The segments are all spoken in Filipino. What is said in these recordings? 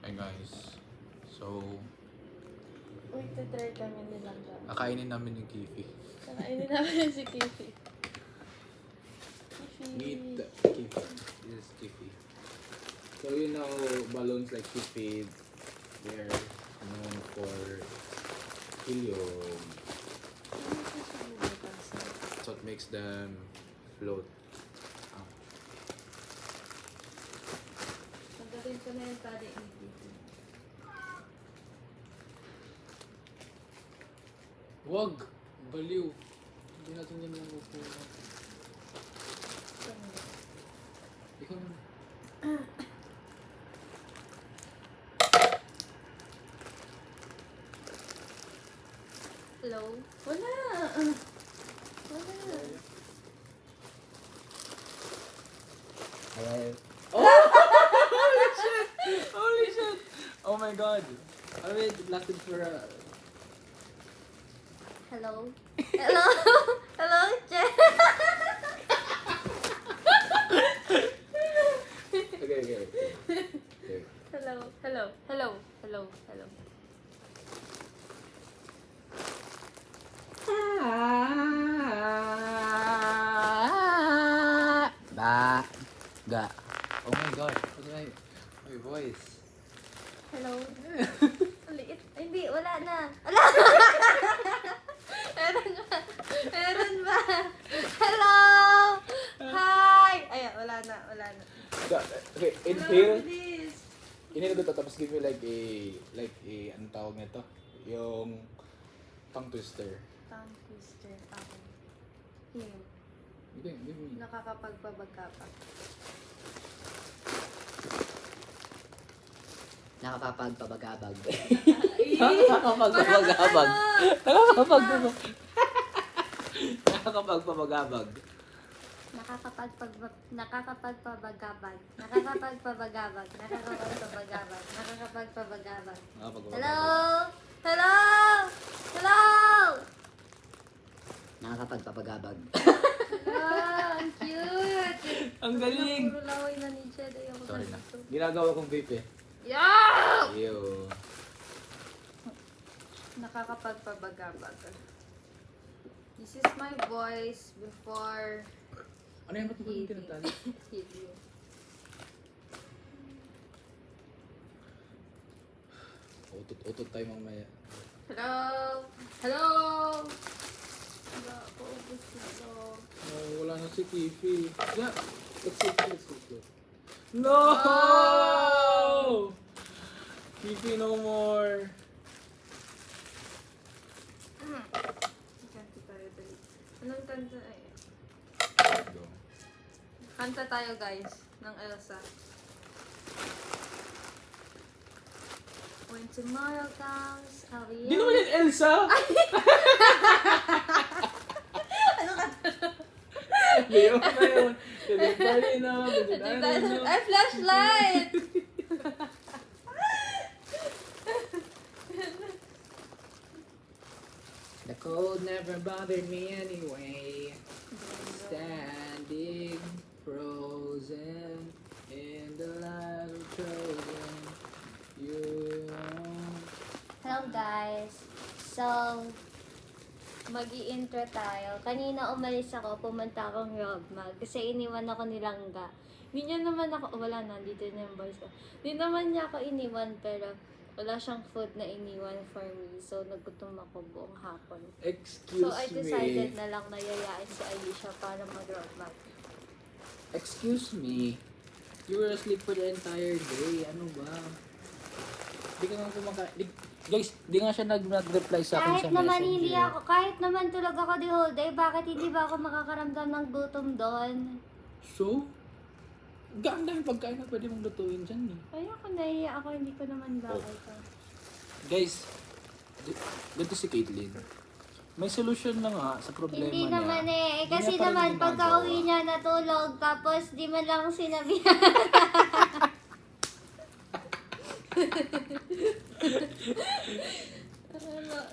Hi guys. So, Uy, titry kami nilang gano'n. kakainin namin yung kifi. Kakainin namin si Kifi. Kifi. Meet kifi. This is kifi. So you know, balloons like kifi, they're known for helium. So it makes them float. Magaling ko na yung tali ni Kifi. Wag! Baliw! Hindi natin yan lang upo. Ikaw na. Hello? Wala! Wala. Hello. Oh! Holy shit! Holy shit! Oh my god! I mean, it lasted for Hello? Hello? Hello, Jen? Okay. Hello? Hello? Hello? Hello? Hello? Ga. Oh my god, what's my voice? Hello? Liit. Ay, hindi, wala na. Wala! Meron ba? Meron ba? Hello! Hi! Ay, wala na. Okay, Hello, inhale. please. Inhale ko to, tapos give me like a, anong tawag nito? Yung tongue twister. Tongue twister ako. Here. Give me. Nakakapagpabagka pa. Nakapagpabagabag. Nakakapagpabagabag. Nakapagpabagabag. Nakakapagpabagabag. Nakakapagpabagabag. Nakakapagpabagabag. Nakakapagpabagabag. Nakakapagpabagabag. Hello? Hello? Hello? Nakakapagpabagabag. Ah, ang cute! Ang galing! Puro laway na ni Jed. Ayoko Sorry na. dito. Ginagawa kong vape eh. Yeah! Ew. Nakakapagpabagabag. This is my voice before Ano yan? Ba't mo he tinatali? hit you. Utot tayo mamaya. Hello? Hello? Wala, paubos na to. Oh, wala na si Kifi. Yeah. Let's see. No! Kifi, no more. Kanta tayo dali. Anong kanta? Ay, Go. kanta tayo guys, ng Elsa. When tomorrow comes, I'll be Di naman yan Elsa! Ano kanta? Leo na yun. Dali na. Ay, flashlight! The cold never bothered me anyway. Standing frozen in the light of chosen. You Hello guys. So, mag-i-intro tayo. Kanina umalis ako, pumunta akong Robmag kasi iniwan ako ni Langga. Hindi niya naman ako, wala na, dito na yung voice ko. Hindi naman niya ako iniwan pero wala siyang food na iniwan for me. So, nagutom ako buong hapon. Excuse So, I decided me. na lang na yayain si Alicia para mag-Robmag. Excuse me. You were asleep for the entire day. Ano ba? Di ka nga kumakain. Guys, di nga siya nag-reply sa akin Kahit sa naman messenger. hindi ako, kahit naman tulog ako the whole day, bakit hindi ba ako makakaramdam ng gutom doon? So? Ang dami pagkain na pwede mong lutuin dyan eh. Kaya ako nahiya ako, hindi ko naman bakit ka. Guys, ganito si Caitlyn. May solution na nga sa problema Hindi niya. naman eh. Hindi Kasi niya pa rin naman, ginagawa. pagka uwi niya natulog, tapos di man lang sinabihan.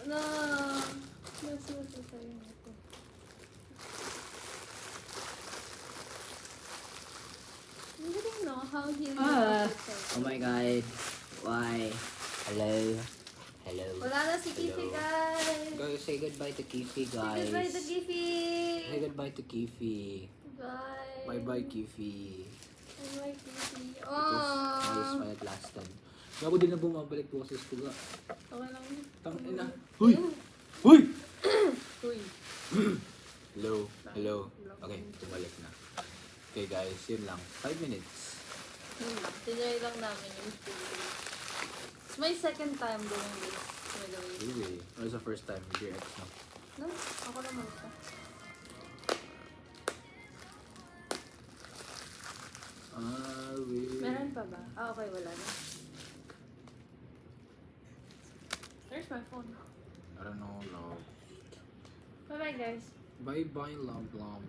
No. Nasusasayin ako. You didn't know how he Oh my god. Why? Hello? Hello? Wala na si Kifi, Hello. guys. Guys, say goodbye to Kifi, Say guys. goodbye to Kifi. Say goodbye to Kifi. Bye. Bye-bye, Kifi. Bye-bye, Kifi. It was nice while it lasted. Ako din na bumabalik po sa school. Okay lang yun. Tangina. Huy! Huy! Uy. Hello? Hello? Okay, tumalik na. Okay guys, yun lang. 5 minutes. Tinry lang namin yung food. It's my second time doing this, by the way. Really? Or was the first time with your ex, no? No? Ako naman siya. Meron pa ba? Ah, okay, wala na. There's my phone. I don't know, love. Bye-bye, guys. Bye-bye, love, love.